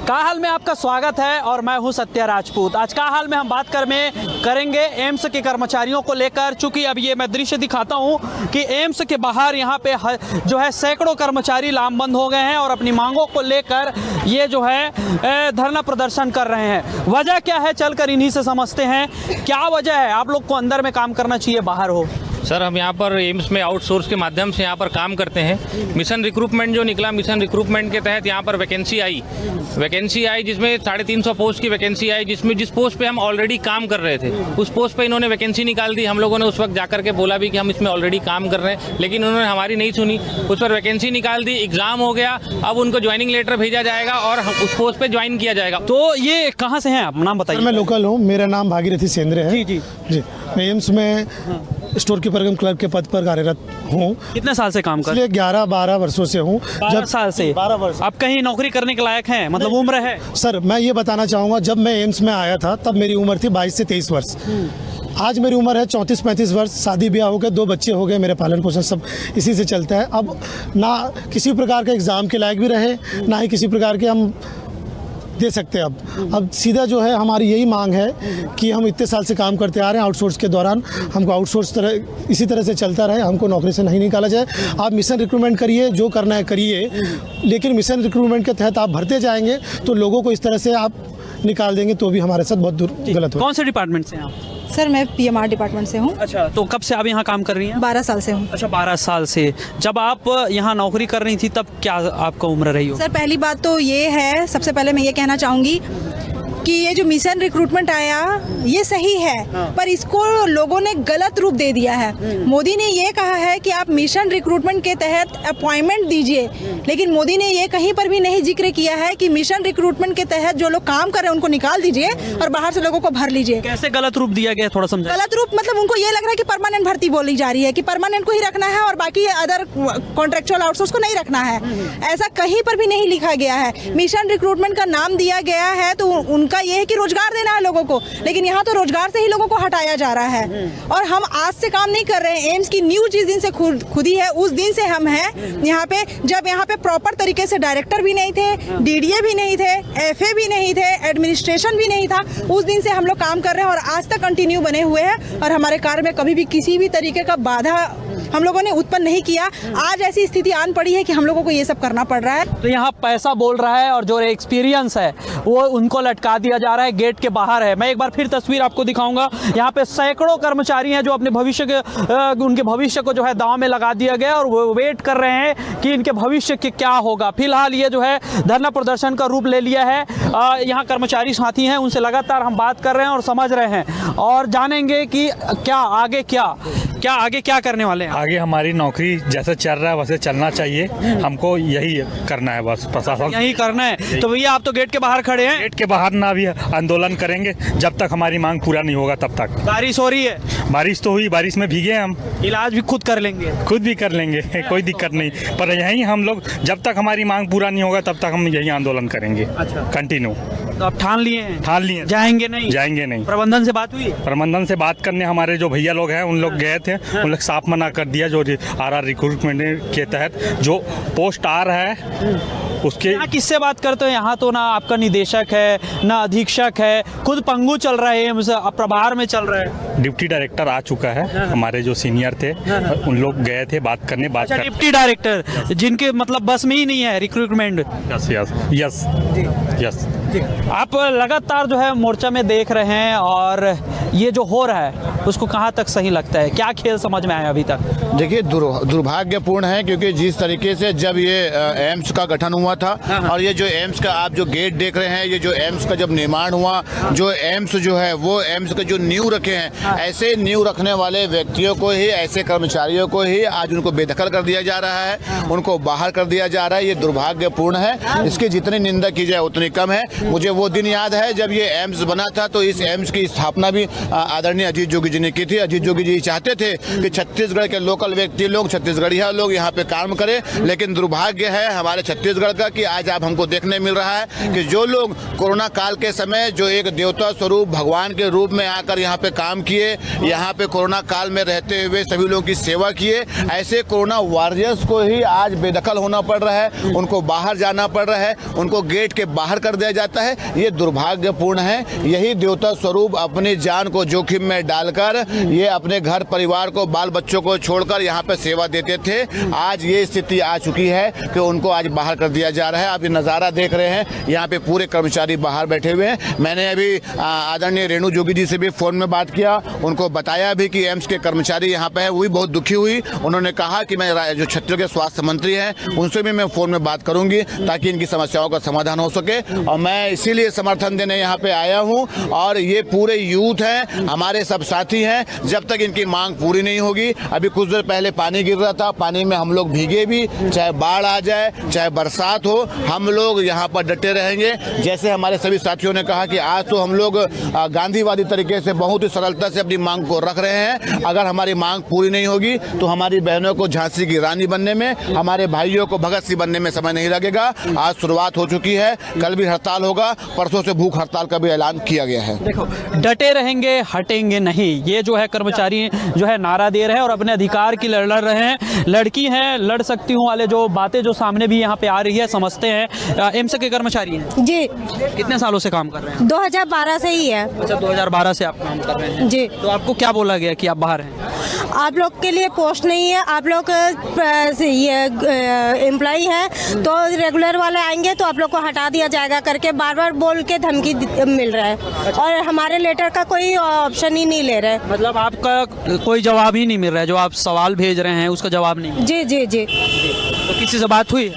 का हाल में आपका स्वागत है और मैं हूं सत्या राजपूत। आज का हाल में हम बात करेंगे एम्स के कर्मचारियों को लेकर। चूंकि अब ये मैं दृश्य दिखाता हूं कि एम्स के बाहर यहां पे जो है सैकड़ों कर्मचारी लामबंद हो गए हैं और अपनी मांगों को लेकर ये जो है धरना प्रदर्शन कर रहे हैं। वजह क्या है चलकर इन्हीं से समझते हैं क्या वजह है। आप लोग को अंदर में काम करना चाहिए, बाहर हो। सर, हम यहाँ पर एम्स में आउटसोर्स के माध्यम से यहाँ पर काम करते हैं। मिशन रिक्रूटमेंट जो निकला, मिशन रिक्रूटमेंट के तहत यहाँ पर वैकेंसी आई जिसमें 350 पोस्ट की वैकेंसी आई, जिसमें जिस पोस्ट पे हम ऑलरेडी काम कर रहे थे उस पोस्ट पे इन्होंने वैकेंसी निकाल दी। हम लोगों ने उस वक्त जाकर के बोला भी कि हम इसमें ऑलरेडी काम कर रहे हैं, लेकिन उन्होंने हमारी नहीं सुनी। उस पर वैकेंसी निकाल दी, एग्जाम हो गया, अब उनको ज्वाइनिंग लेटर भेजा जाएगा और उस पोस्ट पे ज्वाइन किया जाएगा। तो ये कहाँ से हैं आप, नाम बताइए। मैं लोकल हूँ, मेरा नाम भागीरथी सेंद्रे है। जी। मैं एम्स में स्टोर कीपर कम क्लर्क के पद पर कार्यरत हूँ। कितने साल से काम कर रहे हैं? 11-12 वर्षों से हूँ। 12 साल से? 12 वर्ष। आप कहीं नौकरी करने के लायक हैं, मतलब उम्र है? सर, मैं ये बताना चाहूँगा, जब मैं एम्स में आया था तब मेरी उम्र थी 22 से 23 वर्ष। आज मेरी उम्र है 34-35 वर्ष। शादी ब्याह हो गए, 2 बच्चे हो गए, मेरे पालन पोषण सब इसी से चलता है। अब ना किसी प्रकार के एग्ज़ाम के लायक भी रहे, ना ही किसी प्रकार के हम दे सकते हैं। अब सीधा जो है हमारी यही मांग है कि हम इतने साल से काम करते आ रहे हैं आउटसोर्स के दौरान, हमको आउटसोर्स इसी तरह से चलता रहे, हमको नौकरी से नहीं निकाला जाए। आप मिशन रिक्रूटमेंट करिए, जो करना है करिए, लेकिन मिशन रिक्रूटमेंट के तहत आप भरते जाएंगे तो लोगों को इस तरह से आप निकाल देंगे तो भी हमारे साथ बहुत दूर गलत हो। कौन से डिपार्टमेंट से हैं आप? सर, मैं पीएमआर डिपार्टमेंट से हूँ। अच्छा, तो कब से आप यहाँ काम कर रही हैं? 12 साल से हूँ। अच्छा, 12 साल से। जब आप यहाँ नौकरी कर रही थी तब क्या आपका उम्र रही हो? सर, पहली बात तो ये है, सबसे पहले मैं ये कहना चाहूँगी कि ये जो मिशन रिक्रूटमेंट आया ये सही है, पर इसको लोगों ने गलत रूप दे दिया है। मोदी ने ये कहा है कि आप मिशन रिक्रूटमेंट के तहत अपॉइंटमेंट दीजिए, लेकिन मोदी ने ये कहीं पर भी नहीं जिक्र किया है कि मिशन रिक्रूटमेंट के तहत जो लोग काम कर रहे हैं उनको निकाल दीजिए और बाहर से लोगों को भर लीजिए। कैसे गलत रूप दिया गया, थोड़ा समझाइए। गलत रूप मतलब उनको ये लग रहा है कि परमानेंट भर्ती बोली जा रही है कि परमानेंट को ही रखना है और बाकी अदर कॉन्ट्रेक्चुअल आउटसोर्स को नहीं रखना है। ऐसा कहीं पर भी नहीं लिखा गया है। मिशन रिक्रूटमेंट का नाम दिया गया है तो उनका ये है कि रोजगार देना है लोगों को, लेकिन यहाँ तो रोजगार से ही लोगों को हटाया जा रहा है। और हम आज से काम नहीं कर रहे हैं, एम्स की न्यू जिस दिन से खुदी है उस दिन से हम हैं यहाँ पे। जब यहाँ पे प्रॉपर तरीके से डायरेक्टर भी नहीं थे, डीडीए भी नहीं थे, एफए भी नहीं थे, एडमिनिस्ट्रेशन भी नहीं था, उस दिन से हम लोग काम कर रहे हैं और आज तक कंटिन्यू बने हुए हैं और हमारे कार्य में कभी भी किसी भी तरीके का बाधा हम लोगों ने उत्पन्न नहीं किया। आज ऐसी स्थिति आन पड़ी है कि हम लोगों को ये सब करना पड़ रहा है। तो यहाँ पैसा बोल रहा है और जो एक्सपीरियंस है वो उनको लटका दिया जा रहा है, गेट के बाहर है। मैं एक बार फिर तस्वीर आपको दिखाऊंगा। यहाँ पे सैकड़ों कर्मचारी हैं जो अपने उनके भविष्य को जो है दांव में लगा दिया गया और वो वेट कर रहे हैं कि इनके भविष्य के क्या होगा। फिलहाल ये जो है धरना प्रदर्शन का रूप ले लिया है। यहाँ कर्मचारी साथी हैं, उनसे लगातार हम बात कर रहे हैं और समझ रहे हैं और जानेंगे कि आगे क्या करने वाले हैं। आगे हमारी नौकरी जैसे चल रहा है वैसे चलना चाहिए, हमको यही करना है, बस प्रशासन यही करना है। तो भैया आप तो गेट के बाहर खड़े हैं। गेट के बाहर ना भी आंदोलन करेंगे जब तक हमारी मांग पूरा नहीं होगा तब तक। बारिश हो रही है? बारिश तो हुई, बारिश में भीगे हम। इलाज भी खुद कर लेंगे? खुद भी कर लेंगे, कोई दिक्कत नहीं, पर यहीं हम लोग जब तक हमारी मांग पूरा नहीं होगा तब तक हम यही आंदोलन करेंगे। अच्छा, कंटिन्यू। तो आप ठान लिए हैं? ठान लिए। जाएंगे नहीं? जाएंगे नहीं। प्रबंधन से बात हुई? प्रबंधन से बात करने हमारे जो भैया लोग हैं उन लोग गए थे, उन लोग साफ मना कर दिया। जो आर रिक्रूटमेंट के तहत जो पोस्ट आ रहा है उसके। यहाँ किससे बात करते हो? यहाँ तो ना आपका निदेशक है ना अधीक्षक है, खुद पंगु चल रहा है, प्रभार में चल रहा है। डिप्टी डायरेक्टर आ चुका है, हमारे जो सीनियर थे उन लोग गए थे बात करने। अच्छा, डिप्टी डायरेक्टर जिनके मतलब बस में ही नहीं है रिक्रूटमेंट। यस। आप लगातार जो है मोर्चा में देख रहे हैं और ये जो हो रहा है उसको कहाँ तक सही लगता है, क्या खेल समझ में आया अभी तक? देखिए, दुर्भाग्यपूर्ण है क्योंकि जिस तरीके से जब ये एम्स का गठन हुआ था और ये जो एम्स का आप जो गेट देख रहे हैं, ये जो एम्स का जब निर्माण हुआ, जो एम्स जो है वो एम्स का जो नींव रखे हैं, ऐसे नींव रखने वाले व्यक्तियों को ही, ऐसे कर्मचारियों को ही आज उनको बेदखल कर दिया जा रहा है, उनको बाहर कर दिया जा रहा है। ये दुर्भाग्यपूर्ण है, इसकी जितनी निंदा की जाए उतनी कम है। मुझे वो दिन याद है जब ये एम्स बना था तो इस एम्स की स्थापना भी आदरणीय अजीत जोगी जी जी ने की थी। अजीत जोगी जी चाहते थे कि छत्तीसगढ़ के लोकल व्यक्ति लोग, छत्तीसगढ़िया लोग यहाँ पे काम करें, लेकिन दुर्भाग्य है हमारे छत्तीसगढ़ का कि आज आप हमको देखने मिल रहा है कि जो लोग कोरोना काल के समय जो एक देवता स्वरूप भगवान के रूप में आकर यहाँ पे काम किए, यहाँ पे कोरोना काल में रहते हुए सभी लोगों की सेवा किए, ऐसे कोरोना वॉरियर्स को ही आज बेदखल होना पड़ रहा है, उनको बाहर जाना पड़ रहा है, उनको गेट के बाहर कर दिया जाता है। ये दुर्भाग्यपूर्ण है। यही देवता स्वरूप अपनी जान को जोखिम में डालकर ये अपने घर परिवार को, बाल बच्चों को छोड़कर यहाँ पे सेवा देते थे। आज ये स्थिति आ चुकी है कि उनको आज बाहर कर दिया जा रहा है। आप ये नज़ारा देख रहे हैं, यहाँ पे पूरे कर्मचारी बाहर बैठे हुए हैं। मैंने अभी आदरणीय रेणु जोगी जी से भी फ़ोन में बात किया, उनको बताया भी कि एम्स के कर्मचारी यहाँ पे है, वो भी बहुत दुखी हुई। उन्होंने कहा कि मैं जो छत्तीसगढ़ के स्वास्थ्य मंत्री हैं उनसे भी मैं फ़ोन में बात करूँगी ताकि इनकी समस्याओं का समाधान हो सके, और मैं इसीलिए समर्थन देने यहाँ पे आया हूँ। और ये पूरे यूथ हैं, हमारे सब साथी हैं। जब तक इनकी मांग पूरी नहीं होगी, अभी कुछ देर पहले पानी गिर रहा था, पानी में हम लोग भीगे भी, चाहे बाढ़ आ जाए चाहे बरसात हो, हम लोग यहाँ पर डटे रहेंगे। जैसे हमारे सभी साथियों ने कहा कि आज तो हम लोग गांधीवादी तरीके से बहुत ही सरलता से अपनी मांग को रख रहे हैं। अगर हमारी मांग पूरी नहीं होगी तो हमारी बहनों को झांसी की रानी बनने में, हमारे भाइयों को भगत सिंह बनने में समय नहीं लगेगा। आज शुरुआत हो चुकी है, कल भी हड़ताल होगा, परसों से भूख हड़ताल का भी ऐलान किया गया है। देखो, डटे रहेंगे, हटेंगे नहीं, ये जो है कर्मचारी जो है नारा दे रहे हैं और अपने अधिकार की लड़ रहे हैं। लड़की हैं, लड़ सकती हूँ वाले जो बातें जो सामने भी यहाँ पे आ रही है, समझते हैं। एम्स के कर्मचारी हैं जी, कितने सालों से काम कर रहे हैं? 2012 से ही है। अच्छा, 2012 से आप काम कर रहे हैं जी। तो आपको क्या बोला गया कि आप बाहर हैं? आप लोग के लिए पोस्ट नहीं है, आप लोग ये एम्प्लॉय हैं तो रेगुलर वाले आएंगे तो आप लोग को हटा दिया जाएगा करके बार बार बोल के धमकी मिल रहा है, और हमारे लेटर का कोई ऑप्शन ही नहीं ले रहे। मतलब आपका कोई जवाब ही नहीं मिल रहा है, जो आप सवाल भेज रहे हैं उसका जवाब नहीं? जी जी जी। तो किसी से बात हुई?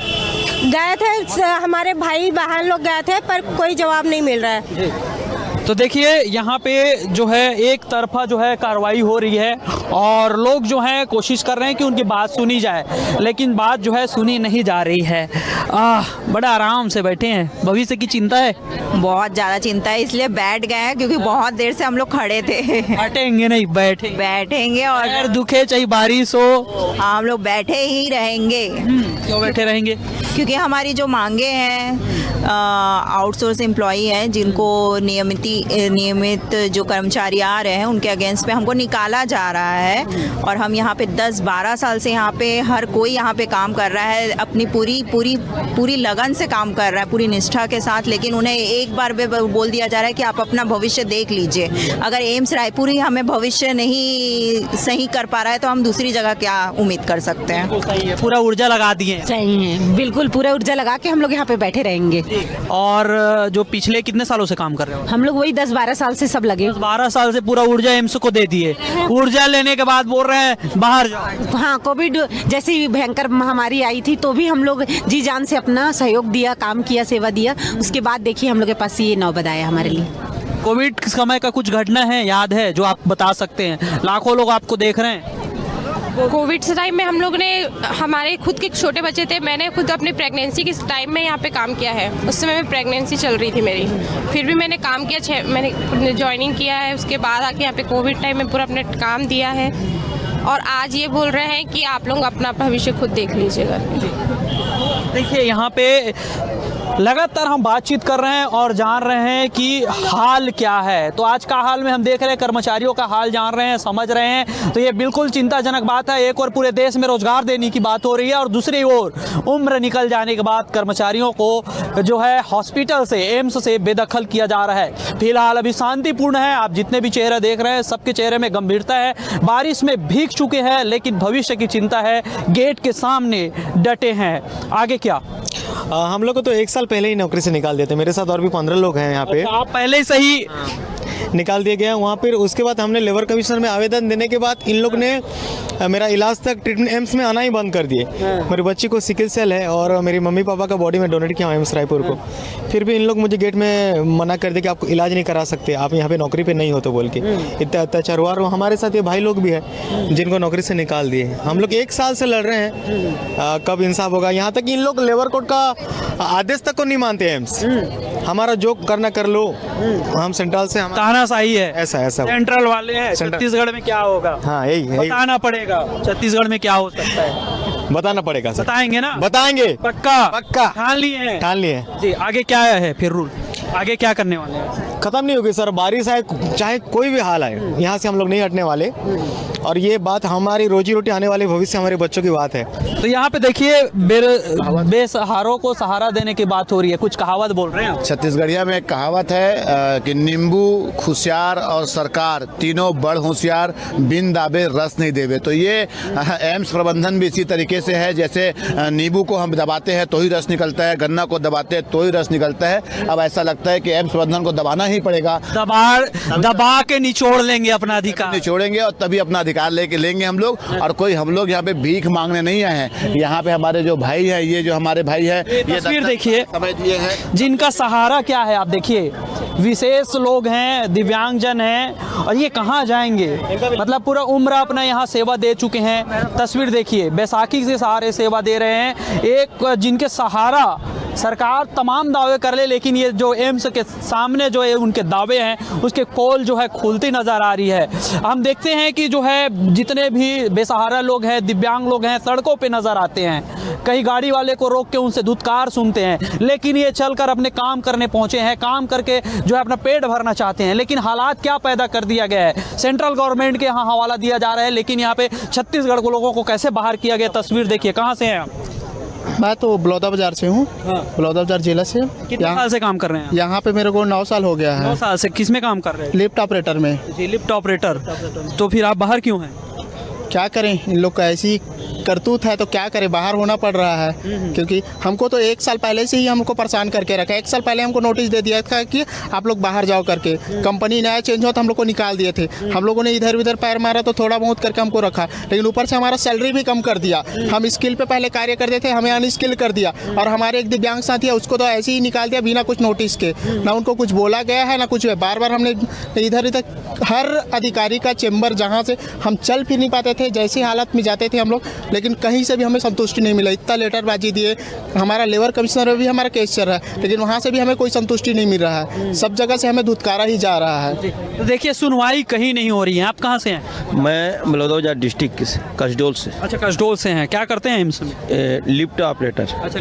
गए थे, हमारे भाई बहन लोग गए थे, पर कोई जवाब नहीं मिल रहा है। तो देखिए यहाँ पे जो है एक तरफा जो है कार्रवाई हो रही है और लोग जो हैं कोशिश कर रहे हैं कि उनकी बात सुनी जाए, लेकिन बात जो है सुनी नहीं जा रही है। बड़ा आराम से बैठे हैं, भविष्य की चिंता है? बहुत ज़्यादा चिंता है, इसलिए बैठ गए हैं क्योंकि बहुत देर से हम लोग खड़े थे। हटेंगे नहीं, बैठेंगे और पैर दुखे चाहे बारिश हो, हाँ, हम लोग बैठे ही रहेंगे। क्यों बैठे रहेंगे? क्योंकि हमारी जो मांगे हैं, आउटसोर्स एम्प्लॉई हैं जिनको नियमित जो कर्मचारी आ रहे हैं उनके अगेंस्ट पे हमको निकाला जा रहा है, और हम यहाँ पे 10-12 साल से यहाँ पे हर कोई यहाँ पे काम कर रहा है, अपनी पूरी लगन से काम कर रहा है, पूरी निष्ठा के साथ। लेकिन उन्हें एक बार बोल दिया जा रहा है कि आप अपना भविष्य देख लीजिए। अगर एम्स रायपुर ही हमें भविष्य नहीं सही कर पा रहा है तो हम दूसरी जगह क्या उम्मीद कर सकते हैं? सही है, पूरा ऊर्जा लगा दिए हैं। सही है, बिल्कुल पूरा ऊर्जा लगा के हम लोग यहाँ पे बैठे रहेंगे। और जो पिछले कितने सालों से काम कर रहे हो? हम लोग वही 10-12 साल से सब लगे। 12 साल से पूरा ऊर्जा एम्स को दे दिए, ऊर्जा लेने के बाद बोल रहे हैं बाहर जाओ। हाँ, कोविड जैसी भयंकर महामारी आई थी तो भी हम लोग जी जान से अपना सहयोग दिया, काम किया, सेवा दिया। उसके बाद देखिए हम लोग के पास ये नौबत आया हमारे लिए। कोविड के समय का कुछ घटना है याद है जो आप बता सकते हैं? लाखों लोग आपको देख रहे हैं। कोविड से टाइम में हम लोग ने, हमारे खुद के छोटे बच्चे थे, मैंने खुद अपनी प्रेगनेंसी के टाइम में यहाँ पे काम किया है। उस समय में प्रेगनेंसी चल रही थी मेरी, फिर भी मैंने काम किया, मैंने ज्वाइनिंग किया है। उसके बाद आके यहाँ पे कोविड टाइम में पूरा अपने काम दिया है, और आज ये बोल रहे हैं कि आप लोग अपना भविष्य खुद देख लीजिएगा। देखिए यहाँ पे लगातार हम बातचीत कर रहे हैं और जान रहे हैं कि हाल क्या है। तो आज का हाल में हम देख रहे हैं, कर्मचारियों का हाल जान रहे हैं, समझ रहे हैं। तो ये बिल्कुल चिंताजनक बात है। एक और पूरे देश में रोजगार देने की बात हो रही है और दूसरी ओर उम्र निकल जाने के बाद कर्मचारियों को जो है हॉस्पिटल से, एम्स से बेदखल किया जा रहा है। फिलहाल अभी शांतिपूर्ण है, आप जितने भी चेहरे देख रहे हैं सबके चेहरे में गंभीरता है। बारिश में भीग चुके हैं लेकिन भविष्य की चिंता है, गेट के सामने डटे हैं। आगे क्या? हम लोग को तो 1 साल पहले ही नौकरी से निकाल देते। मेरे साथ और भी 15 लोग हैं यहाँ पे। आप पहले से ही निकाल दिया गया वहाँ पर। उसके बाद हमने लेबर कमिश्नर में आवेदन देने के बाद इन लोग ने मेरा इलाज तक ट्रीटमेंट एम्स में आना ही बंद कर दिए। मेरी बच्ची को सिकल सेल है और मेरी मम्मी पापा का बॉडी में डोनेट किया एम्स रायपुर को। फिर भी इन लोग मुझे गेट में मना कर दिया कि आपको इलाज नहीं करा सकते, आप यहाँ पे नौकरी पे नहीं हो तो बोल के। इतना अत्याचार हुआ। और हमारे साथ ये भाई लोग भी हैं जिनको नौकरी से निकाल दिए। हम लोग 1 साल से लड़ रहे हैं, कब इंसाफ होगा। यहाँ तक कि इन लोग लेबर कोड का आदेश तक को नहीं मानते एम्स। हमारा जो करना कर लो, हम सेंट्रल से हम तानाशाही है, ऐसा सेंट्रल वाले हैं। छत्तीसगढ़ में क्या होगा? हाँ, यही बताना पड़ेगा छत्तीसगढ़ में क्या हो सकता है, बताना पड़ेगा सर। बताएंगे ना? बताएंगे, पक्का ठान लिए हैं? ठान लिए जी। आगे क्या है फिर रूल, आगे क्या करने वाले हैं? खत्म नहीं होगी सर, बारिश आए चाहे कोई भी हाल आए, यहाँ से हम लोग नहीं हटने वाले। और ये बात हमारी रोजी रोटी आने वाले भविष्य हमारे बच्चों की बात है। तो यहाँ पे देखिए बेसहारों को सहारा देने की बात हो रही है, कुछ कहावत बोल रहे हैं। छत्तीसगढ़िया में एक कहावत है कि नींबू, खुशियार और सरकार तीनों बड़ होशियार, बिन दाबे रस नहीं देवे। तो ये एम्स प्रबंधन भी इसी तरीके से है, जैसे नींबू को हम दबाते हैं तो ही रस निकलता है, गन्ना को दबाते हैं तो ही रस निकलता है। अब ऐसा लगता है कि एम्स प्रबंधन को दबाना ही पड़ेगा, दबा के निचोड़ लेंगे अपना अधिकार, निचोड़ेंगे और तभी अपना अधिकार लेके लेंगे हम लोग। और कोई हम लोग यहाँ पे भीख मांगने नहीं आए हैं। यहाँ पे हमारे जो भाई हैं, ये जो हमारे भाई हैं, ये तस्वीर देखिए, समझ लिए हैं जिनका सहारा क्या है। आप देखिए, विशेष लोग हैं, दिव्यांगजन हैं, और ये कहाँ जाएंगे? मतलब पूरा उम्र अपना यहाँ सेवा दे चुके हैं। तस्वीर देखिए, बैसाखी से सहारे सेवा दे रहे हैं। एक जिनके सहारा सरकार तमाम दावे कर ले, लेकिन ये जो एम्स के सामने जो है उनके दावे हैं, उसके पोल जो है खुलती नज़र आ रही है। हम देखते हैं कि जो है जितने भी बेसहारा लोग हैं, दिव्यांग लोग हैं, सड़कों पे नज़र आते हैं। कहीं गाड़ी वाले को रोक के उनसे धुतकार सुनते हैं, लेकिन ये चलकर अपने काम करने पहुँचे हैं, काम करके जो है अपना पेट भरना चाहते हैं। लेकिन हालात क्या पैदा कर दिया गया है, सेंट्रल गवर्नमेंट के यहाँ हवाला दिया जा रहा है, लेकिन यहाँ पे छत्तीसगढ़ के लोगों को कैसे बाहर किया गया। तस्वीर देखिए, कहाँ से हैं आप? मैं तो बलौदा बाजार से हूँ। बलौदा बाजार जिला से। कितने साल से काम कर रहे हैं? यहाँ पे मेरे को 9 साल हो गया है। 9 साल से किस में काम कर रहे हैं? लिफ्ट ऑपरेटर में। जी, लिफ्ट ऑपरेटर। तो फिर आप बाहर क्यों हैं? क्या करें, इन लोग का ऐसी करतूत है तो क्या करें, बाहर होना पड़ रहा है। क्योंकि हमको तो 1 साल पहले से ही हमको परेशान करके रखा है। 1 साल पहले हमको नोटिस दे दिया था कि आप लोग बाहर जाओ करके। कंपनी नया चेंज हुआ तो हम लोग को निकाल दिए थे। हम लोगों ने इधर उधर पैर मारा तो थोड़ा बहुत करके हमको रखा, लेकिन ऊपर से हमारा सैलरी भी कम कर दिया। हम स्किल पे पहले कार्य करते थे, हमें अनस्किल कर दिया। और हमारे एक दिव्यांग साथी है, उसको तो ऐसे ही निकाल दिया बिना कुछ नोटिस के। ना उनको कुछ बोला गया है ना कुछ है। बार बार हमने इधर इधर हर अधिकारी का चेंबर, जहाँ से हम चल फिर नहीं पाते थे, जैसी हालत में जाते थे हम लोग, लेकिन कहीं से भी हमें संतुष्टि नहीं मिला। इतना लेटरबाजी दिए। हमारा लेबर कमिश्नर में भी हमारा केस चल रहा है, लेकिन वहाँ से भी हमें कोई संतुष्टि नहीं मिल रहा है। सब जगह से हमें धुतकारा ही जा रहा है। तो देखिए, सुनवाई कहीं नहीं हो रही है। आप कहाँ से हैं? मैं बलौदाबाजार डिस्ट्रिक्ट कसडोल से। अच्छा, कसडोल से हैं। क्या करते हैं एम्स में? Lift operator. अच्छा,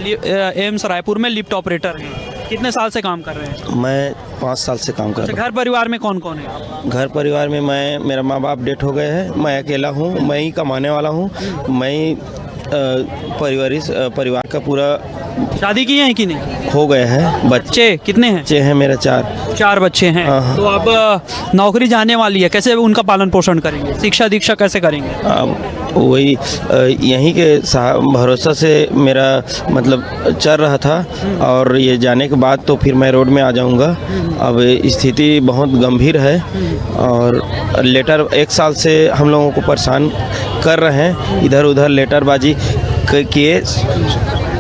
एम्स रायपुर में लिफ्ट ऑपरेटर हैं। कितने साल से काम कर रहे हैं? मैं 5 साल से काम कर रहा हूँ। घर परिवार में कौन कौन है? घर परिवार में मेरा माँ बाप डेथ हो गए हैं, मैं अकेला हूँ, मैं ही कमाने वाला हूँ। मैं ही परिवार का पूरा। शादी किए हैं कि नहीं? हो गए हैं। बच्चे कितने हैं? बच्चे हैं मेरे 4 बच्चे हैं। तो अब नौकरी जाने वाली है, कैसे उनका पालन पोषण करेंगे? शिक्षा दीक्षा कैसे करेंगे? वही यहीं के भरोसा से मेरा मतलब चल रहा था, और ये जाने के बाद तो फिर मैं रोड में आ जाऊंगा। अब स्थिति बहुत गंभीर है, और लेटर 1 साल से हम लोगों को परेशान कर रहे हैं, इधर उधर लेटरबाजी किए।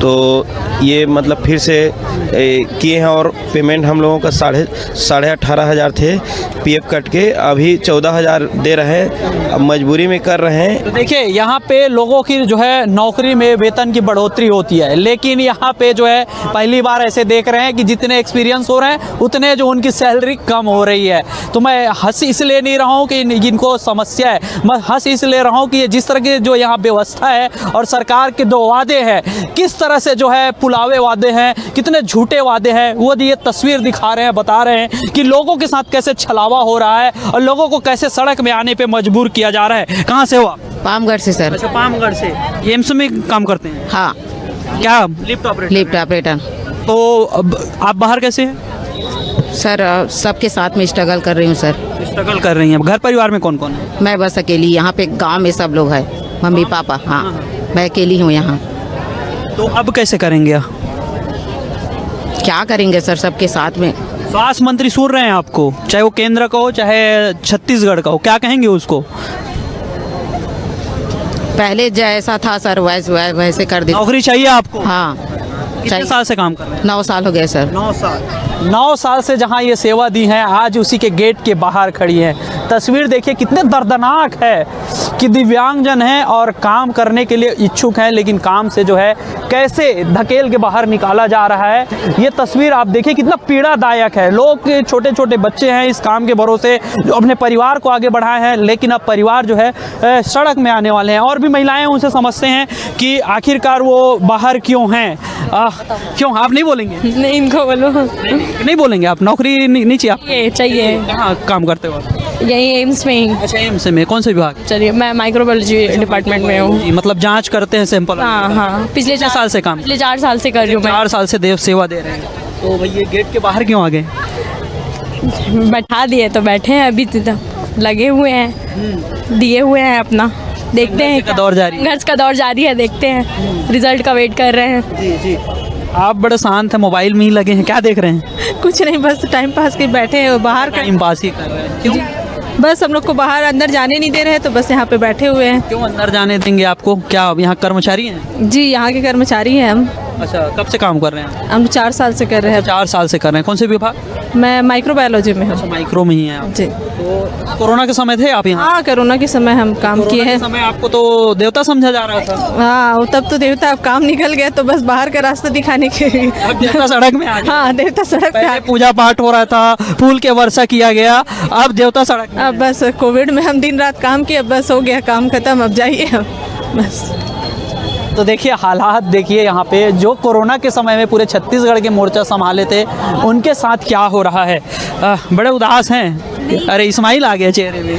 तो ये मतलब फिर से किए हैं, और पेमेंट हम लोगों का 18,500 थे पीएफ कट के, अभी 14,000 दे रहे हैं। अब मजबूरी में कर रहे हैं। तो देखिए, यहाँ पे लोगों की जो है नौकरी में वेतन की बढ़ोतरी होती है, लेकिन यहाँ पे जो है पहली बार ऐसे देख रहे हैं कि जितने एक्सपीरियंस हो रहे हैं उतने जो उनकी सैलरी कम हो रही है। तो मैं हंस इसलिए नहीं रहा हूँ कि जिनको समस्या है, मैं हंस इसलिए रहा हूँ कि जिस तरह की जो यहाँ व्यवस्था है और सरकार के 2 वादे हैं, किस तरह से जो है पुलावे वादे हैं, कितने झूठे वादे हैं, वो ये तस्वीर दिखा रहे हैं, बता रहे हैं कि लोगों के साथ कैसे छलावा हो रहा है और लोगों को कैसे सड़क में आने पे मजबूर किया जा रहा है। कहाँ से हो आप? पामगढ़ से सर। अच्छा, पामगढ़ से। एम्स में काम करते हैं? हाँ। क्या? Lift operator. Lift operator. तो अब आप बाहर कैसे हैं? सर सबके साथ में स्ट्रगल कर रही हूँ सर। स्ट्रगल कर रही हैं। घर परिवार में कौन कौन है? मैं बस अकेली। यहाँ पे गांव में सब लोग हैं, मम्मी पापा। हाँ, मैं अकेली हूँ यहाँ। तो अब कैसे करेंगे? क्या करेंगे सर, सबके साथ में। स्वास्थ्य मंत्री सुन रहे हैं आपको, चाहे वो केंद्र का हो चाहे छत्तीसगढ़ का हो, क्या कहेंगे उसको? पहले जैसा था सर वैसे कर दे। नौकरी चाहिए आपको? हाँ। कितने साल से काम कर रहे हैं? 9 साल हो गए सर। 9 साल। 9 साल से जहां ये सेवा दी है, आज उसी के गेट के बाहर खड़ी हैं। तस्वीर देखिए कितने दर्दनाक है कि दिव्यांगजन हैं और काम करने के लिए इच्छुक हैं, लेकिन काम से जो है कैसे धकेल के बाहर निकाला जा रहा है। ये तस्वीर आप देखिए कितना पीड़ादायक है। लोग छोटे छोटे बच्चे हैं इस काम के भरोसे जो अपने परिवार को आगे बढ़ाए हैं, लेकिन अब परिवार जो है सड़क में आने वाले हैं। और भी महिलाएं उनसे समझते हैं कि आखिरकार वो बाहर क्यों हैं। क्यों आप नहीं बोलेंगे? नहीं, इनको बोलो। नहीं बोलेंगे आप? नौकरी नहीं चाहिए आप? चाहिए। कहाँ काम करते हो आप? यही एम्स में ही। अच्छा, एम्स में कौन से विभाग? चलिए, मैं माइक्रोबायोलॉजी डिपार्टमेंट में हूँ। मतलब जांच करते हैं सैंपल? हाँ, पिछले 4 साल से काम? पिछले 4 साल से कर रही हूँ मैं। 4 साल से देव सेवा दे रहे हैं। तो भाई ये गेट के बाहर क्यों आ गए? बैठा दिए तो बैठे हैं, अभी तो लगे हुए हैं, दिए हुए हैं अपना। देखते हैं का दौर जारी है। संघर्ष का दौर जारी है, देखते हैं, रिजल्ट का वेट कर रहे हैं। जी जी। आप बड़े शांत हैं, मोबाइल में ही लगे हैं, क्या देख रहे हैं? कुछ नहीं, बस टाइम पास के बैठे हैं बाहर। टाइम पास ही कर रहे हैं। क्यों? बस हम लोग को बाहर अंदर जाने नहीं दे रहे हैं, तो बस यहाँ पे बैठे हुए हैं। क्यों अंदर जाने देंगे आपको? क्या अब यहाँ कर्मचारी हैं? जी, यहाँ के कर्मचारी हैं हम। अच्छा, कब से काम कर रहे हैं? हम 4 साल से कर रहे हैं। 4 साल से कर रहे हैं। कौन से विभाग? मैं माइक्रोबायोलॉजी में हूँ। माइक्रो में ही हैं आप? जी। तो कोरोना के समय थे आप यहाँ? हाँ, कोरोना के समय हम काम किए हैं। समय आपको तो देवता समझा जा रहा था। हाँ, तब तो देवता, अब काम निकल गया तो बस बाहर का रास्ता दिखाने के लिए देवता सड़क में आ गए। हाँ, देवता सड़क पे। पूजा पाठ हो रहा था, फूल के वर्षा किया गया, अब देवता सड़क। अब बस कोविड में हम दिन रात काम किए, अब बस हो गया काम खत्म, अब जाइए हम बस। तो देखिए हालात देखिए यहाँ पे, जो कोरोना के समय में पूरे छत्तीसगढ़ के मोर्चा संभाले थे, उनके साथ क्या हो रहा है। बड़े उदास हैं। अरे इस्माइल आ गया चेहरे में।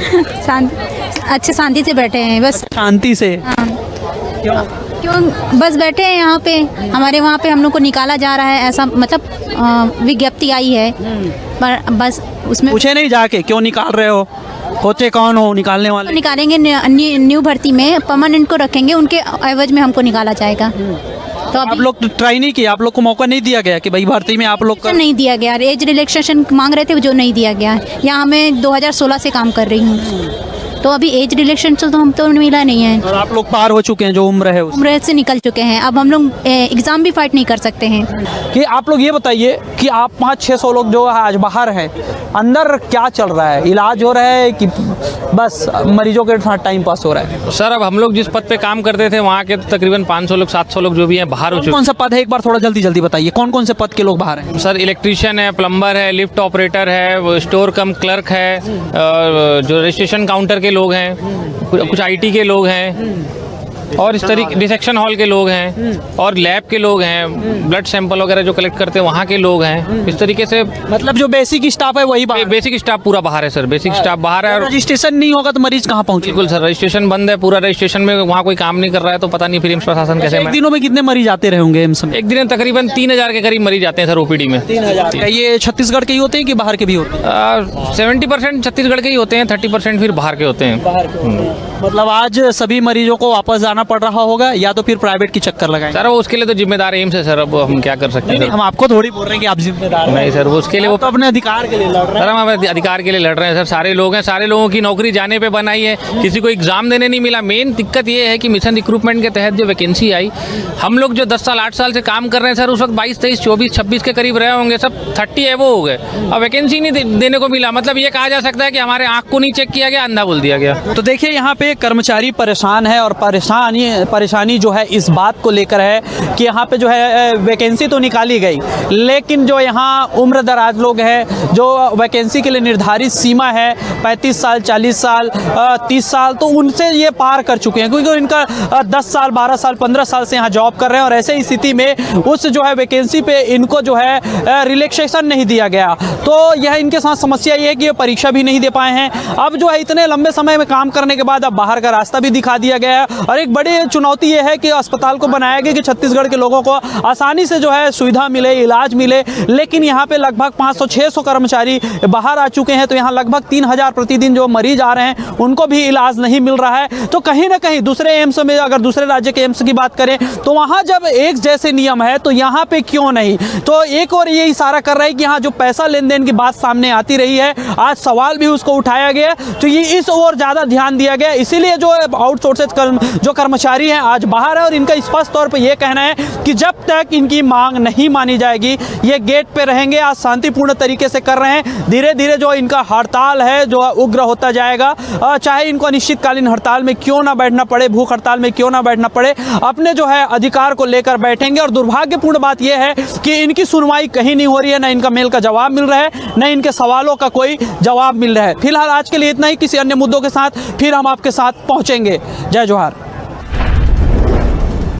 अच्छे शांति से बैठे हैं, बस शांति से। क्यों बस बैठे हैं यहाँ पे। हमारे वहाँ पे हम लोग को निकाला जा रहा है, ऐसा मतलब विज्ञप्ति आई है, पर बस उसमें पूछे नहीं जाके क्यों निकाल रहे हो, होते कौन हो निकालने वाले? तो निकालेंगे, न्यू भर्ती में परमानेंट को रखेंगे, उनके एवज में हमको निकाला जाएगा। तो आप लोग ट्राई नहीं किया? आप लोग को मौका नहीं दिया गया कि भाई भर्ती में आप लोग का? नहीं दिया गया, एज रिलैक्सेशन मांग रहे थे जो नहीं दिया गया। यहाँ मैं 2016 से काम कर रही हूँ, तो अभी एज रिलेक्शन तो हम तो मिला नहीं है। और आप लोग पार हो चुके हैं, जो उम्र है उम्र से निकल चुके हैं, अब हम लोग एग्जाम भी फाइट नहीं कर सकते हैं। कि आप लोग ये बताइए कि आप 500-600 लोग जो आज बाहर हैं, अंदर क्या चल रहा है? इलाज हो रहा है कि बस मरीजों के साथ टाइम पास हो रहा है? सर, अब हम लोग जिस पद पे काम करते थे वहाँ के तकरीबन 500 लोग 700 लोग जो भी हैं बाहर हो चुके हैं। कौन सा पद है, एक बार थोड़ा जल्दी बताइए, कौन कौन से पद के लोग बाहर हैं? सर, इलेक्ट्रीशियन है, प्लम्बर है, लिफ्ट ऑपरेटर है, स्टोर कम क्लर्क है, जो रजिस्ट्रेशन काउंटर के लोग हैं, कुछ आईटी के लोग हैं, और इस तरीके डिसेक्शन हॉल के लोग हैं, और लैब के लोग हैं, ब्लड सैंपल वगैरह जो कलेक्ट करते हैं वहाँ के लोग हैं। इस तरीके से मतलब जो बेसिक स्टाफ है वही बाहर? बेसिक स्टाफ पूरा बाहर है सर, बेसिक स्टाफ बाहर है। और रजिस्ट्रेशन नहीं होगा तो मरीज कहाँ पहुँचे? बिल्कुल सर, रजिस्ट्रेशन बंद है, पूरा रजिस्ट्रेशन में वहाँ कोई काम नहीं कर रहा है, तो पता नहीं फिर एम्स प्रशासन कैसे। एक दिनों में कितने मरीज आते रहे होंगे एम्स में? एक दिन तकरीबन 3000 के करीब मरीज आते हैं सर ओपीडी में। 3000? ये छत्तीसगढ़ के ही होते हैं कि बाहर के भी होते हैं? 70% छत्तीसगढ़ के ही होते हैं, 30% फिर बाहर के होते हैं। मतलब आज सभी मरीजों को वापस जाना पड़ रहा होगा या तो फिर प्राइवेट की चक्कर लगाएंगे? सर, वो उसके लिए तो जिम्मेदार एम्स है सर, अब हम क्या कर सकते हैं? हम आपको थोड़ी बोल रहे हैं कि आप जिम्मेदार नहीं सर, वो उसके लिए वो तो अपने अधिकार के लिए लड़ रहे हैं। सर, हम अपने अधिकार के लिए लड़ रहे हैं सर। सारे लोग हैं, सारे लोगों की नौकरी जाने पे बनाई है, किसी को एग्जाम देने नहीं मिला। मेन दिक्कत ये है कि मिशन रिक्रूटमेंट के तहत जो वैकेंसी आई, हम लोग जो 10 साल 8 साल से काम कर रहे हैं सर, उस वक्त 22 23 24 26 के करीब रहे होंगे, सब 30 एवो हो गए, और वैकेंसी नहीं देने को मिला। मतलब ये कहा जा सकता है कि हमारे आँख को नहीं चेक किया गया, अंधा बोल दिया गया। तो देखिए यहाँ पे कर्मचारी परेशान है, और परेशानी जो है इस बात को लेकर है कि यहाँ पे जो है वैकेंसी तो निकाली गई, लेकिन जो यहाँ उम्र दराज लोग हैं, जो वैकेंसी के लिए निर्धारित सीमा है 35 साल 40 साल 30 साल, तो उनसे ये पार कर चुके हैं, क्योंकि इनका 10 साल 12 साल 15 साल से यहाँ जॉब कर रहे हैं, और ऐसे स्थिति में उस जो है वैकेंसी पे इनको जो है रिलैक्सेशन नहीं दिया गया। तो यह इनके साथ समस्या ये है कि ये परीक्षा भी नहीं दे पाए हैं। अब जो है इतने लंबे समय में काम करने के बाद अब बाहर का रास्ता भी दिखा दिया गया है, और एक बड़ी चुनौती ये है कि अस्पताल को बनाया गया कि छत्तीसगढ़ के लोगों को आसानी से जो है सुविधा मिले, इलाज मिले, लेकिन यहाँ पे लगभग 500-600 कर्मचारी बाहर आ चुके हैं, तो यहाँ लगभग 3000 प्रतिदिन जो मरीज आ रहे हैं उनको भी इलाज नहीं मिल रहा है। तो कहीं ना कहीं दूसरे एम्स में, अगर दूसरे राज्य के एम्स की बात करें तो वहाँ जब एक जैसे नियम है तो यहाँ पे क्यों नहीं? तो एक और ये इशारा कर रहा है कि यहाँ जो पैसा लेन देन की बात सामने आती रही है, आज सवाल भी उसको उठाया गया, तो ये इस ओर ज़्यादा ध्यान दिया गया। इसीलिए जो आउटसोर्सेज जो कर्मचारी हैं आज बाहर है और इनका स्पष्ट तौर पर यह कहना है कि जब तक इनकी मांग नहीं मानी जाएगी ये गेट पे रहेंगे। आज शांतिपूर्ण तरीके से कर रहे हैं, धीरे धीरे जो इनका हड़ताल है जो उग्र होता जाएगा। चाहे इनको अनिश्चितकालीन हड़ताल में क्यों ना बैठना पड़े, भूख हड़ताल में क्यों ना बैठना पड़े, अपने जो है अधिकार को लेकर बैठेंगे। और दुर्भाग्यपूर्ण बात यह है कि इनकी सुनवाई कहीं नहीं हो रही है, न इनका मेल का जवाब मिल रहा है, न इनके सवालों का कोई जवाब मिल रहा है। फिलहाल आज के लिए इतना ही, किसी अन्य मुद्दों के साथ फिर हम आपके साथ पहुंचेंगे। जय जोहार।